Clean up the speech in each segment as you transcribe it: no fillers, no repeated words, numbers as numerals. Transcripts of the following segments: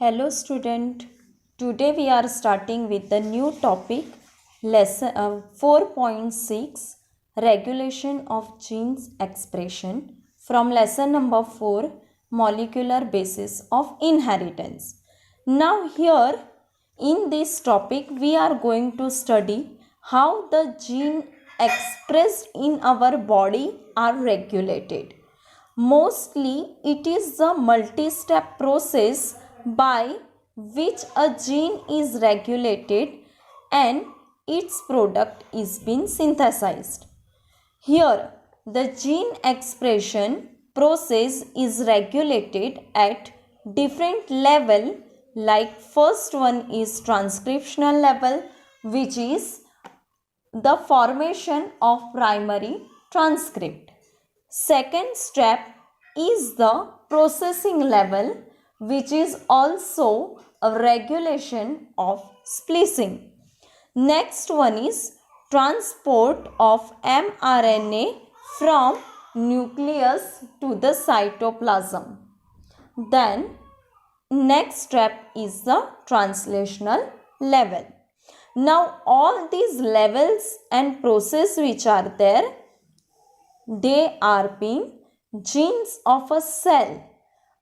Hello student. Today we are starting with the new topic lesson 4.6 regulation of genes expression from lesson number 4 molecular basis of inheritance. Now here in this topic we are going to study how the gene expressed in our body are regulated. Mostly it is the multi-step process by which a gene is regulated and its product is being synthesized. Here the gene expression process is regulated at different level, like first one is transcriptional level, which is the formation of primary transcript. Second step is the processing level, which is also a regulation of splicing. Next one is transport of mRNA from nucleus to the cytoplasm. Then next step is the translational level. Now all these levels and process which are there, they are being genes of a cell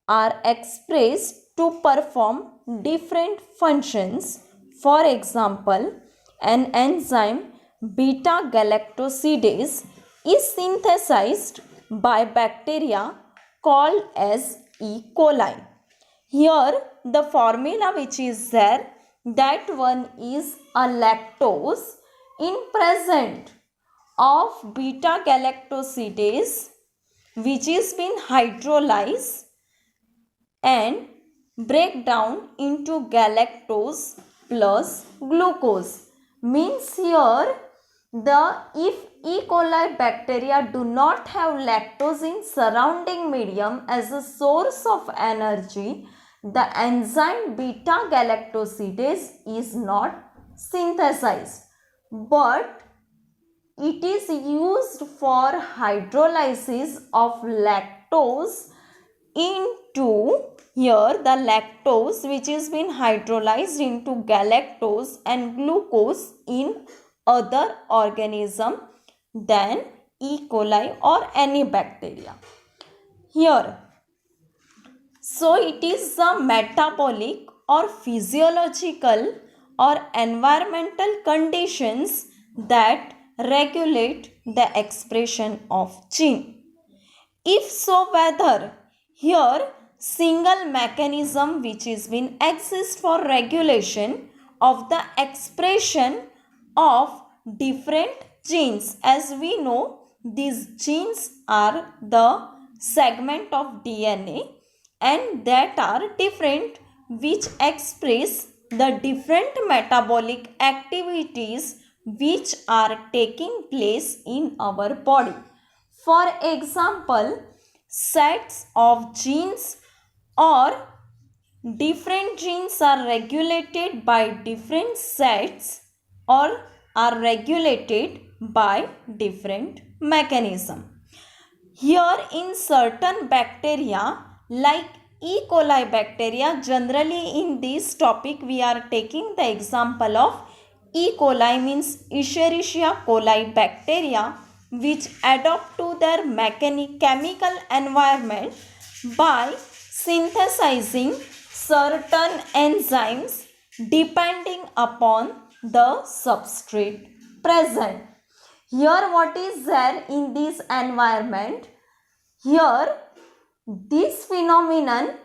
are expressed to perform different functions. For example, an enzyme beta galactosidase is synthesized by bacteria called as E. coli. Here the formula which is there, that one is a lactose in present of beta galactosidase, which is been hydrolyzed and break down into galactose plus glucose. Means here the if E. coli bacteria do not have lactose in surrounding medium as a source of energy, the enzyme beta galactosidase is not synthesized, but it is used for hydrolysis of lactose into, here the lactose which is been hydrolyzed into galactose and glucose in other organism than E. coli or any bacteria. Here, so it is the metabolic or physiological or environmental conditions that regulate the expression of gene. If so, whether here single mechanism which is been exist for regulation of the expression of different genes. As we know, these genes are the segment of DNA and that are different, which express the different metabolic activities which are taking place in our body. For example, sets of genes or different genes are regulated by different sets or are regulated by different mechanism. Here in certain bacteria like E. coli bacteria, generally in this topic we are taking the example of E. coli, means Escherichia coli bacteria, which adapt to their chemical environment by synthesizing certain enzymes depending upon the substrate present. Here what is there in this environment? Here this phenomenon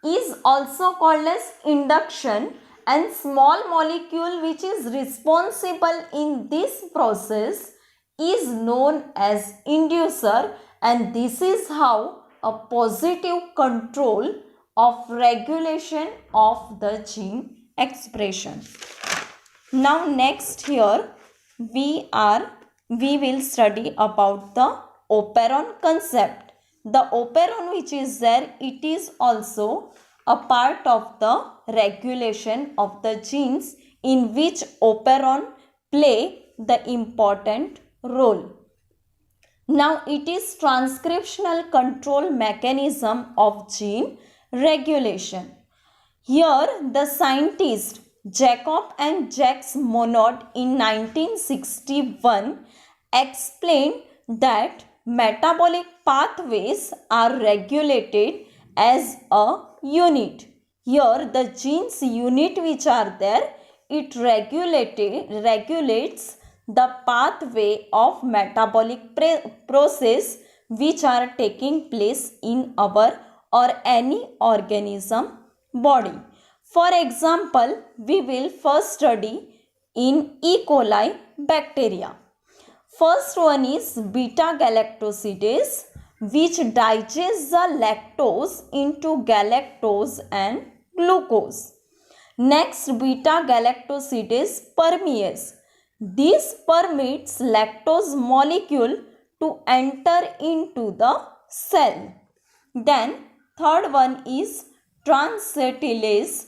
is also called as induction, and small molecule which is responsible in this process is known as inducer, and this is how a positive control of regulation of the gene expression. Now next here we will study about the operon concept. The operon which is there, it is also a part of the regulation of the genes, in which operon play the important role. Now it is transcriptional control mechanism of gene regulation. Here, the scientists Jacob and Jacques Monod in 1961 explained that metabolic pathways are regulated as a unit. Here, the genes unit which are there, it regulates the pathway of metabolic process which are taking place in our or any organism body. For example, we will first study in E. coli bacteria. First one is beta galactosidase, which digests the lactose into galactose and glucose. Next, beta galactosidase permease. This permits lactose molecule to enter into the cell. Then, third one is transacetylase,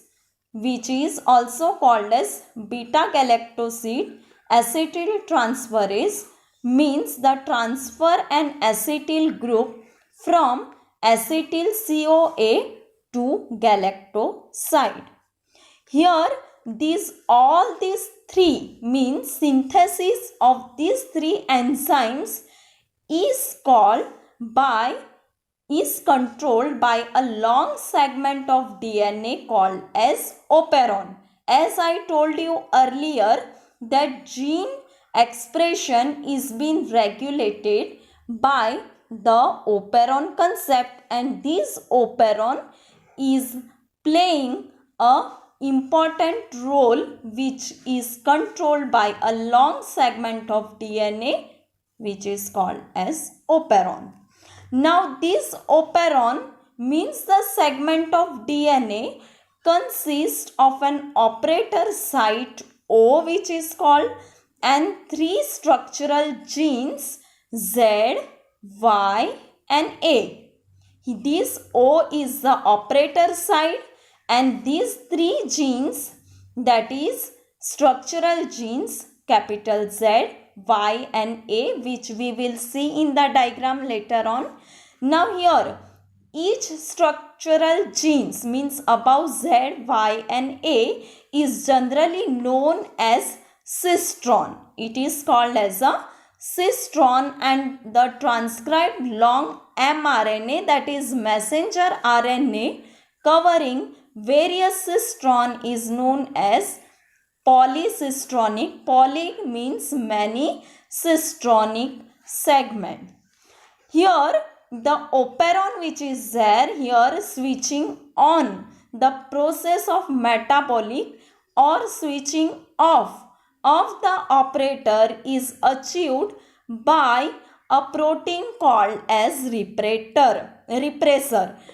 which is also called as beta galactoside acetyltransferase, means the transfer an acetyl group from acetyl CoA to galactoside. Here, all these three means synthesis of these three enzymes is controlled by a long segment of DNA called as operon. As I told you earlier, that gene expression is being regulated by the operon concept, and this operon is playing a important role which is controlled by a long segment of DNA which is called as operon. Now this operon means the segment of DNA consists of an operator site O, which is called, and three structural genes Z, Y and A. This O is the operator site, and these three genes, that is structural genes capital Z, Y and A, which we will see in the diagram later on. Now here, each structural genes means above Z, Y and A is generally known as cistron. It is called as a cistron, and the transcribed long mRNA, that is messenger RNA covering various cistron, is known as polycistronic. Poly means many, cistronic segment. Here the operon which is there, here switching on the process of metabolic or switching off of the operator is achieved by a protein called as repressor.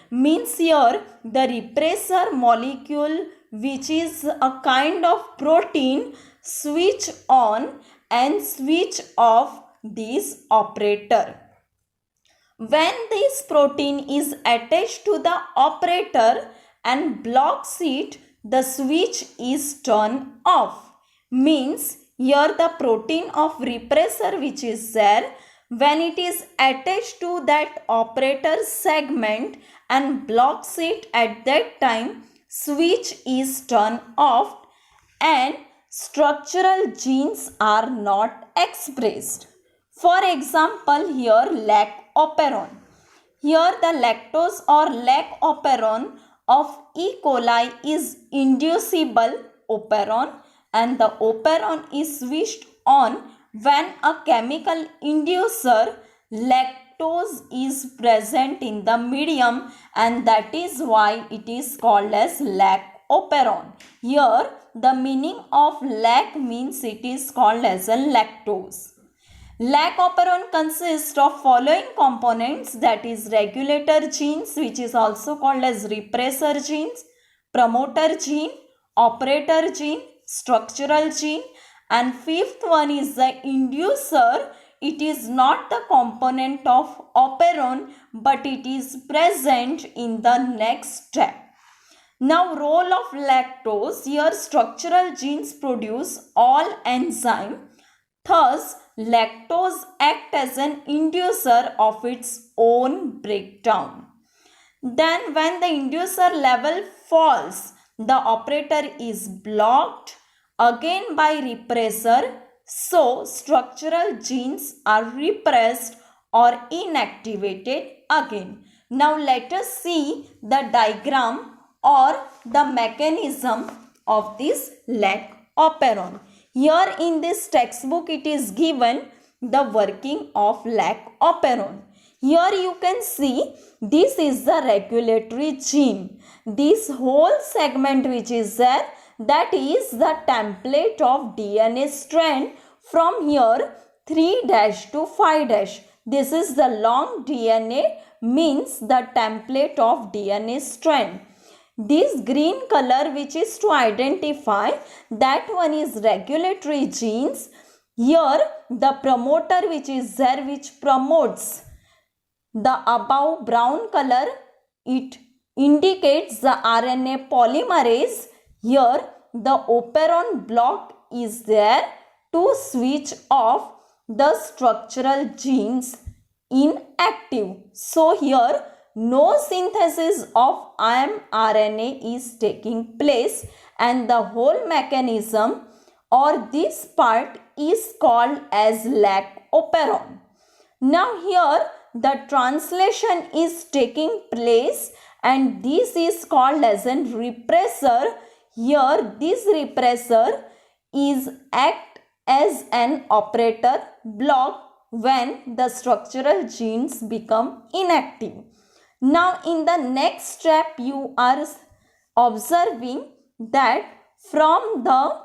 Means here the repressor molecule, which is a kind of protein, switch on and switch off this operator. When this protein is attached to the operator and blocks it, the switch is turned off. Means here the protein of repressor which is there, when it is attached to that operator segment and blocks it, at that time switch is turned off and structural genes are not expressed. For example, here lac operon. Here the lactose or lac operon of E. coli is inducible operon, and the operon is switched on when a chemical inducer lactose is present in the medium, and that is why it is called as lac operon. Here the meaning of lac means it is called as a lactose. Lac operon consists of following components, that is regulator genes, which is also called as repressor genes, promoter gene, operator gene, structural gene, and fifth one is the inducer. It is not the component of operon, but it is present in the next step. Now role of lactose, here structural genes produce all enzyme. Thus, lactose acts as an inducer of its own breakdown. Then when the inducer level falls, the operator is blocked again by repressor, so structural genes are repressed or inactivated again. Now let us see the diagram or the mechanism of this lac operon. Here in this textbook it is given the working of lac operon. Here you can see this is the regulatory gene. This whole segment which is there, that is the template of DNA strand from here 3' to 5'. This is the long DNA, means the template of DNA strand. This green color which is to identify that one is regulatory genes. Here the promoter which is there, which promotes the above brown color, it indicates the RNA polymerase. Here the operon block is there to switch off the structural genes inactive. So here no synthesis of mRNA is taking place, and the whole mechanism or this part is called as lac operon. Now here the translation is taking place, and this is called as a repressor. Here this repressor is act as an operator block when the structural genes become inactive. Now in the next step you are observing that from the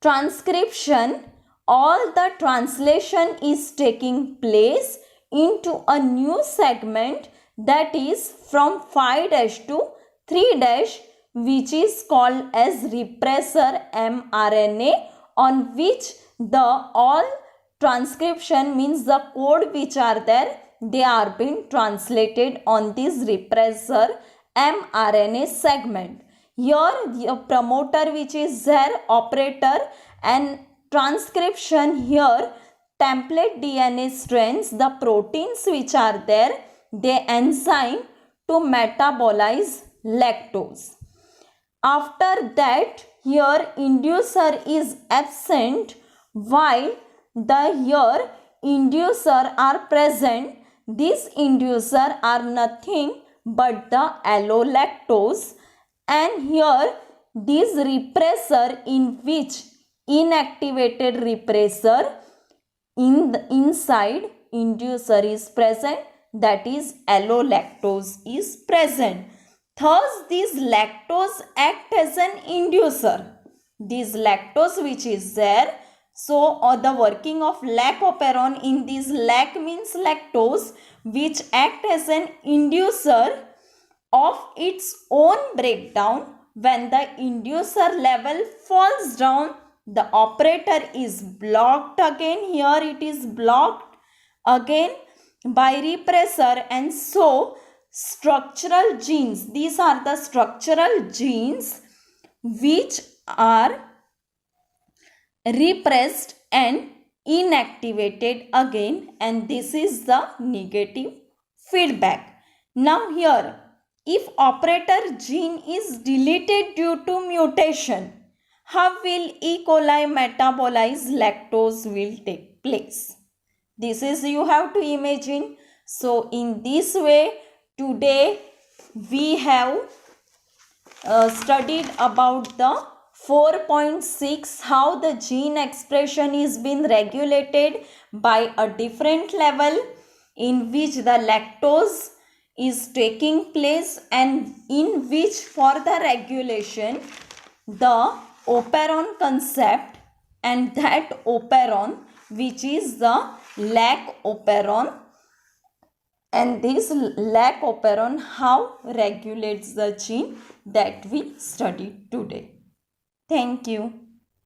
transcription all the translation is taking place into a new segment, that is from 5' to 3', which is called as repressor mRNA, on which the all transcription means the code which are there, they are being translated on this repressor mRNA segment. Here the promoter which is there, operator, and transcription here template DNA strands, the proteins which are there, they enzyme to metabolize lactose. After that here inducer is absent, while the here inducer are present. These inducer are nothing but the allolactose, and here this repressor, in which inactivated repressor in the inside inducer is present, that is allolactose is present. Thus this lactose act as an inducer. This lactose which is there, so the working of lac operon in this lac means lactose, which act as an inducer of its own breakdown. When the inducer level falls down, the operator is blocked again. Here it is blocked again by repressor, and so structural genes, these are the structural genes which are repressed and inactivated again, and this is the negative feedback. Now here, if operator gene is deleted due to mutation, how will E. coli metabolize lactose will take place? This is you have to imagine. So in this way, today we have studied about the 4.6, how the gene expression is being regulated by a different level, in which the lactose is taking place, and in which for the regulation the operon concept, and that operon which is the lac operon, and this lac operon how regulates the gene, that we studied today. Thank you.